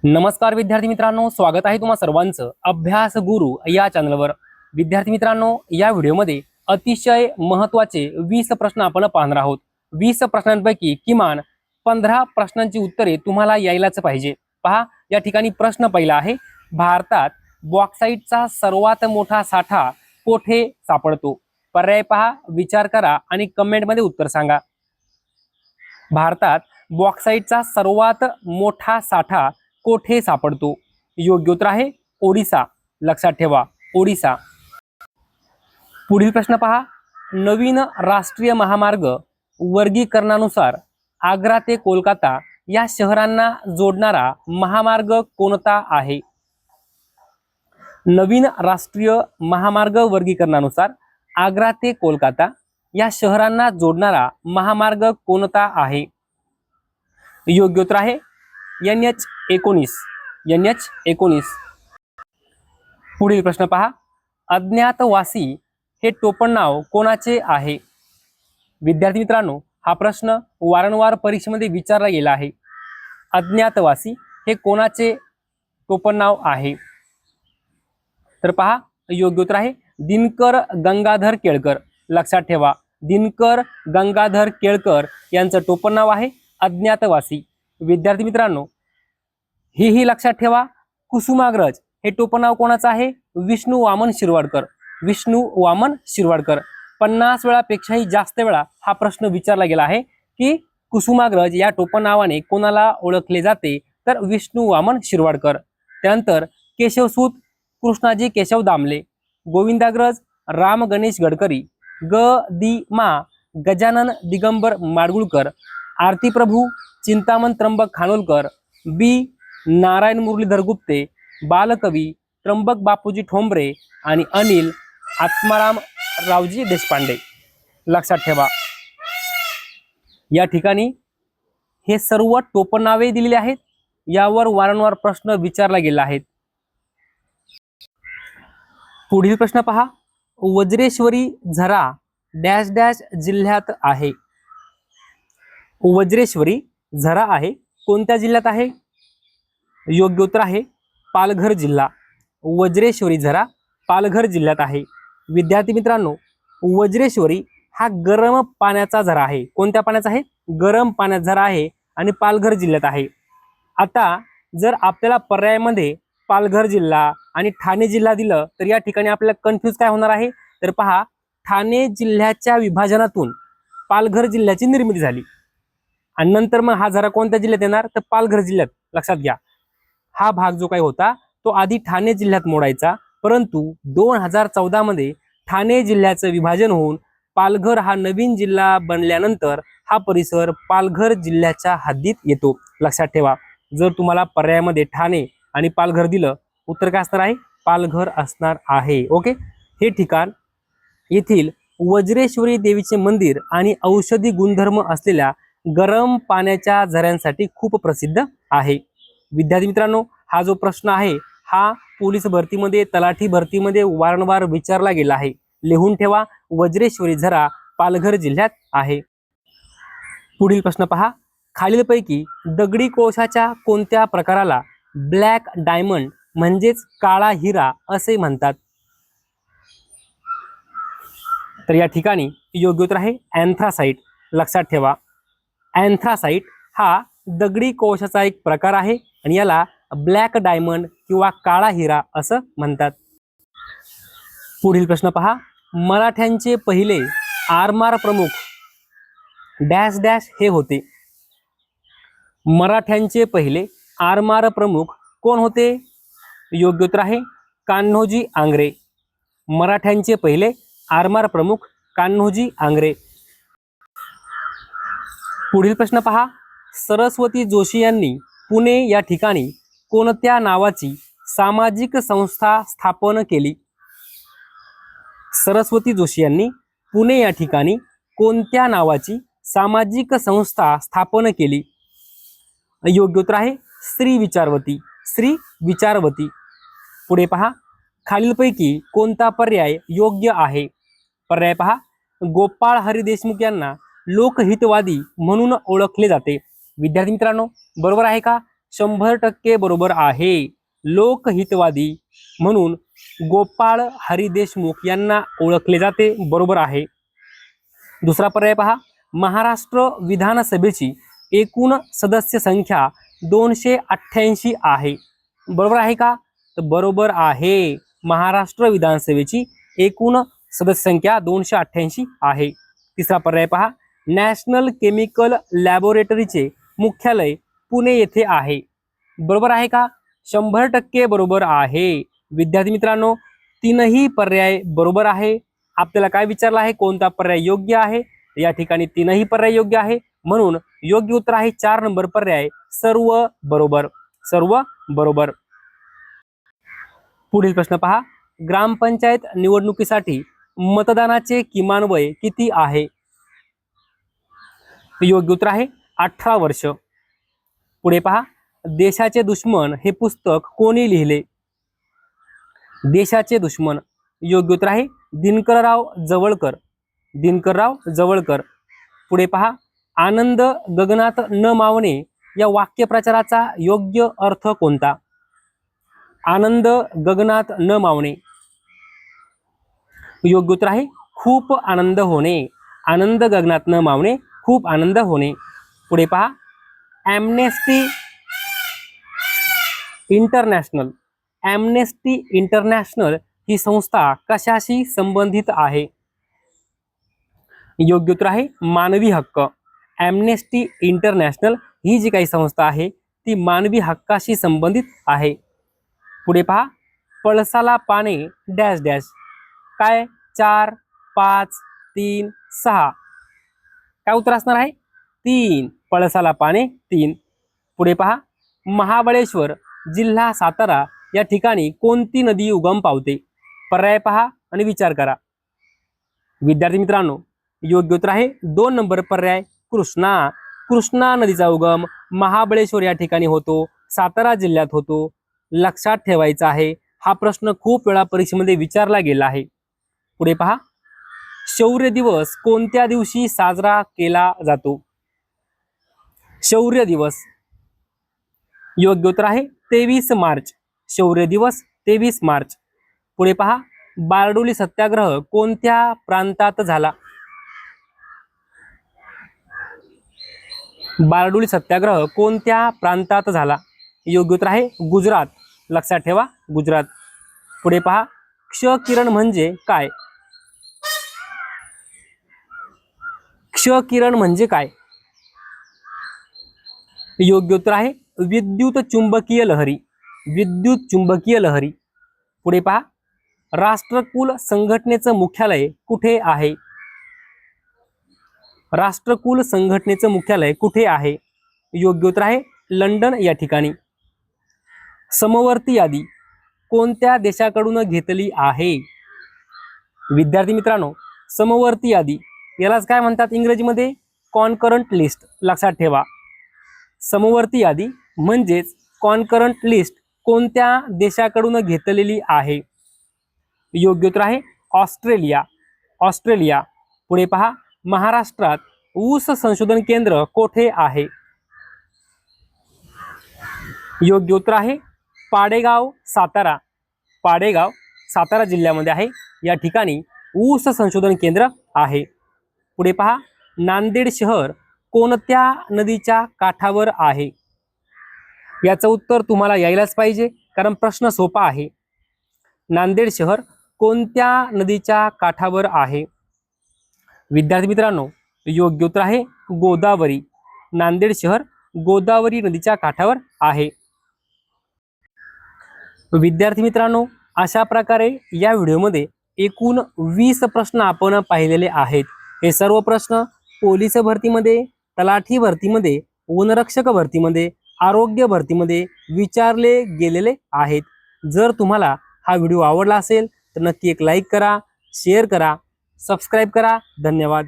नमस्कार विद्यार्थी मित्रांनो, स्वागत आहे तुम्हा सर्वांचं अभ्यास गुरु या चॅनलवर। विद्यार्थी मित्रांनो, या व्हिडिओमध्ये अतिशय महत्त्वाचे 20 प्रश्न आपण पाहणार आहोत। 20 प्रश्नांपैकी किमान 15 प्रश्नांची उत्तरे तुम्हाला यायलाच पाहिजे। पहा, या ठिकाणी प्रश्न पहिला आहे, भारतात बॉक्साईटचा सर्वात मोठा साठा कोठे सापडतो? पर्याय पहा, विचार करा आणि कमेंटमध्ये उत्तर सांगा। भारतात बॉक्साईटचा सर्वात मोठा साठा कोठे सापडतो? योग्य उत्तर आहे ओडिसा। लक्षात ठेवा, ओडिसा। पुढील प्रश्न पहा, नवीन राष्ट्रीय महामार्ग वर्गीकरणानुसार आग्रा ते कोलकाता या शहरांना जोडणारा महामार्ग कोणता आहे? नवीन राष्ट्रीय महामार्ग वर्गीकरणानुसार आग्रा ते कोलकाता या शहरांना जोडणारा महामार्ग कोणता आहे? योग्य उत्तर आहे NH19। NH19। पुढील प्रश्न पहा, अज्ञातवासी हे टोपण नाव कोणाचे आहे? विद्यार्थी मित्रांनो, हा प्रश्न वारंवार परीक्षेमध्ये विचारला गेला आहे। अज्ञातवासी हे कोणाचे टोपण नाव आहे? तर पहा, योग्य उत्तर आहे दिनकर गंगाधर केळकर। लक्षात ठेवा, दिनकर गंगाधर केळकर यांचं टोपण नाव आहे अज्ञातवासी। विद्यार्थी मित्रांनो, हेही लक्षात ठेवा, कुसुमाग्रज हे टोपण नाव कोणाचं आहे? विष्णू वामन शिरवाडकर। विष्णू वामन शिरवाडकर। 50 वेळापेक्षाही जास्त वेळा हा प्रश्न विचारला गेला आहे की कुसुमाग्रज या टोपण नावाने कोणाला ओळखले जाते? तर विष्णू वामन शिरवाडकर। त्यानंतर केशवसूत कृष्णाजी केशव दामले, गोविंदाग्रज राम गणेश गडकरी, ग दि मा गजानन दिगंबर माडगुळकर, आरती प्रभू चिंतामण त्र्यंबक खानोलकर, बी नारायण मुरलीधर गुप्ते, बालकवी त्र्यंबक बापूजी ठोंबरे आणि अनिल आत्माराम रावजी देशपांडे। लक्षात ठेवा, या ठिकाणी हे सर्व टोपण नावे दिलेली आहेत। यावर वारंवार प्रश्न विचारला गेला आहे। पुढील प्रश्न पहा, वज्रेश्वरी झरा डॅश डॅश जिल्ह्यात आहे? वज्रेश्वरी झरा आहे कोणत्या जिल्ह्यात आहे? योग्य उत्तर आहे पालघर जिल्हा। वज्रेश्वरी झरा पालघर जिल्ह्यात आहे। विद्यार्थी मित्रांनो, वज्रेश्वरी हा गरम पाण्याचा झरा आहे। कोणत्या पाण्याचा आहे? गरम पाण्याचा झरा आहे आणि पालघर जिल्ह्यात आहे। आता जर आपल्याला पर्यायामध्ये पालघर जिल्हा आणि ठाणे जिल्हा दिलं तर या ठिकाणी आपल्याला कन्फ्यूज काय होणार आहे? तर पहा, ठाणे जिल्ह्याच्या विभाजनातून पालघर जिल्ह्याची निर्मिती झाली आणि नंतर मग हा झरा कोणत्या जिल्ह्यात येणार? तर पालघर जिल्ह्यात। लक्षात घ्या, हा भाग जो काही होता तो आधी ठाणे जिल्ह्यात मोडायचा, परंतु 2014 मध्ये ठाणे जिल्ह्याचं विभाजन होऊन पालघर हा नवीन जिल्हा बनल्यानंतर हा परिसर पालघर जिल्ह्याच्या हद्दीत येतो। लक्षात ठेवा, जर तुम्हाला पर्यायामध्ये ठाणे आणि पालघर दिलं, उत्तर काय असणार आहे? पालघर असणार आहे। ओके, हे ठिकाण येथील वज्रेश्वरी देवीचे मंदिर आणि औषधी गुणधर्म असलेल्या गरम पाण्याच्या झऱ्यांसाठी खूप प्रसिद्ध आहे। विद्यार्थी मित्रांनो, हा जो प्रश्न आहे हा पोलीस भरतीमध्ये, तलाठी भरतीमध्ये वारंवार विचारला गेला आहे। लिहून ठेवा, वज्रेश्वरी झरा पालघर जिल्ह्यात आहे। पुढील प्रश्न पहा, खालीलपैकी दगडी कोळशाच्या कोणत्या प्रकाराला ब्लॅक डायमंड म्हणजेच काळा हिरा असे म्हणतात? तर या ठिकाणी योग्य उत्तर आहे अँथ्रासाइट। लक्षात ठेवा, अँथ्रासाइट हा दगडी कोळशाचा एक प्रकार आहे आणि याला ब्लॅक डायमंड किंवा काळा हिरा असं म्हणतात। पुढील प्रश्न पहा, मराठ्यांचे पहिले आरमार प्रमुख डॅश डॅश हे होते? मराठ्यांचे पहिले आरमार प्रमुख कोण होते? योग्य उत्तर आहे कान्होजी आंग्रे। मराठ्यांचे पहिले आरमार प्रमुख कान्होजी आंग्रे। पुढील प्रश्न पहा, सरस्वती जोशी यांनी पुणे या ठिकाणी कोणत्या नावाची सामाजिक संस्था स्थापन केली? सरस्वती जोशी यांनी पुणे या ठिकाणी कोणत्या नावाची सामाजिक संस्था स्थापन केली? योग्य उत्तर आहे श्री विचारवती। श्री विचारवती। पुढे पहा, खालीलपैकी कोणता पर्याय योग्य आहे? पर्याय पहा, गोपाळ हरी देशमुख यांना लोकहितवादी म्हणून ओळखले जाते। विद्यार्थी मित्रांनो, बरोबर आहे का? 100% बरोबर आहे. लोकहितवादी म्हणून गोपाळ हरी देशमुख यांना ओळखले जाते, बरोबर आहे. दुसरा पर्याय पहा, महाराष्ट्र विधानसभेची एकूण सदस्य संख्या 288 आहे, बरोबर आहे का? तर बरोबर आहे. महाराष्ट्र विधानसभेची एकूण सदस्य संख्या 288 आहे. तिसरा पर्याय पहा, नॅशनल केमिकल लॅबोरेटरीचे मुख्यालय पुणे येथे आहे, बरोबर आहे का? 100% बरोबर आहे. विद्यार्थी मित्रांनो, तीनही पर्याय बरोबर आहे. आपल्याला काय विचारलं आहे, कोणता पर्याय योग्य आहे? या ठिकाणी तीनही पर्याय योग्य आहे, म्हणून योग्य उत्तर आहे 4 नंबर पर्याय, सर्व बरोबर, सर्व बरोबर. पुढील प्रश्न पहा, ग्रामपंचायत निवडणुकीसाठी मतदानाचे किमान वय किती आहे? योग्य उत्तर आहे 18 वर्ष. पुढे पहा, देशाचे दुश्मन हे पुस्तक कोणी लिहिले? देशाचे दुश्मन. योग्य उत्तर आहे दिनकरराव जवळकर, दिनकरराव जवळकर. पुढे पहा, आनंद गगनात न मावणे या वाक्यप्रचाराचा योग्य अर्थ कोणता? आनंद गगनात न मावणे. योग्य उत्तर आहे खूप आनंद होणे. आनंद गगनात न मावणे, खूप आनंद होणे. पुढे पहा, ॲम्नेस्टी इंटरनॅशनल, ॲम्नेस्टी इंटरनॅशनल ही संस्था कशाशी संबंधित आहे? योग्य उत्तर आहे मानवी हक्क. ॲम्नेस्टी इंटरनॅशनल ही जी काही संस्था आहे ती मानवी हक्काशी संबंधित आहे. पुढे पहा, पळसाला पाने डॅश डॅश. काय? 4, 5, 3, 6. काय उत्तर असणार आहे? 3. पळसाला पाने 3. पुढे पहा, महाबळेश्वर जिल्हा सातारा या ठिकाणी कोणती नदी उगम पावते? पर्याय पहा आणि विचार करा. विद्यार्थी मित्रांनो, योग्य उत्तर आहे 2 नंबर पर्याय, कृष्णा. कृष्णा नदीचा उगम महाबळेश्वर या ठिकाणी होतो, सातारा जिल्ह्यात होतो. लक्षात ठेवायचा आहे, हा प्रश्न खूप वेळा परीक्षेमध्ये विचारला गेला आहे. पुढे पहा, शौर्य दिवस कोणत्या दिवशी साजरा केला जातो? शौर्य दिवस. योग्य उत्तर आहे 23 मार्च. शौर्य दिवस 23 मार्च. पुढे पहा, बारडोली सत्याग्रह कोणत्या प्रांतात झाला? बारडोली सत्याग्रह कोणत्या प्रांतात झाला? योग्य उत्तर आहे गुजरात. लक्षात ठेवा, गुजरात. पुढे पहा, क्ष किरण म्हणजे काय? क्ष किरण म्हणजे काय? योग्य उत्तर आहे विद्युत चुंबकीय लहरी. विद्युत चुंबकीय लहरी. पुढे पहा, राष्ट्रकुल संघटनेचं मुख्यालय कुठे आहे? राष्ट्रकुल संघटनेचं मुख्यालय कुठे आहे? योग्य उत्तर आहे लंडन या ठिकाणी. समवर्ती यादी कोणत्या देशाकडून घेतली आहे? विद्यार्थी मित्रांनो, समवर्ती यादी यालाच काय म्हणतात इंग्रजीमध्ये? Concurrent list. लक्षात ठेवा, समवर्ती यादी म्हणजेच कॉन्करंट लिस्ट कोणत्या देशाकडून घेतलेली आहे? योग्य उत्तर आहे ऑस्ट्रेलिया. ऑस्ट्रेलिया. पुढे पहा, महाराष्ट्रात ऊस संशोधन केंद्र कोठे आहे? योग्य उत्तर आहे पाडेगाव, सातारा. पाडेगाव सातारा जिल्ह्यामध्ये आहे. या ठिकाणी ऊस संशोधन केंद्र आहे. पुढे पहा, नांदेड शहर कोणत्या नदीच्या काठावर आहे? याचं उत्तर तुम्हाला यायलाच पाहिजे, कारण प्रश्न सोपा आहे. नांदेड शहर कोणत्या नदीच्या काठावर आहे? विद्यार्थी मित्रांनो, योग्य उत्तर आहे गोदावरी. नांदेड शहर गोदावरी नदीच्या काठावर आहे. विद्यार्थी मित्रांनो, अशा प्रकारे या व्हिडिओमध्ये एकूण 20 प्रश्न आपण पाहिलेले आहेत. हे सर्व प्रश्न पोलीस भरतीमध्ये, तलाठी भरतीमध्ये, वनरक्षक भरतीमध्ये, आरोग्य भरतीमध्ये विचारले गेलेले आहेत. जर तुम्हाला हा व्हिडिओ आवडला असेल तर नक्की एक लाईक करा, शेअर करा, सबस्क्राईब करा. धन्यवाद.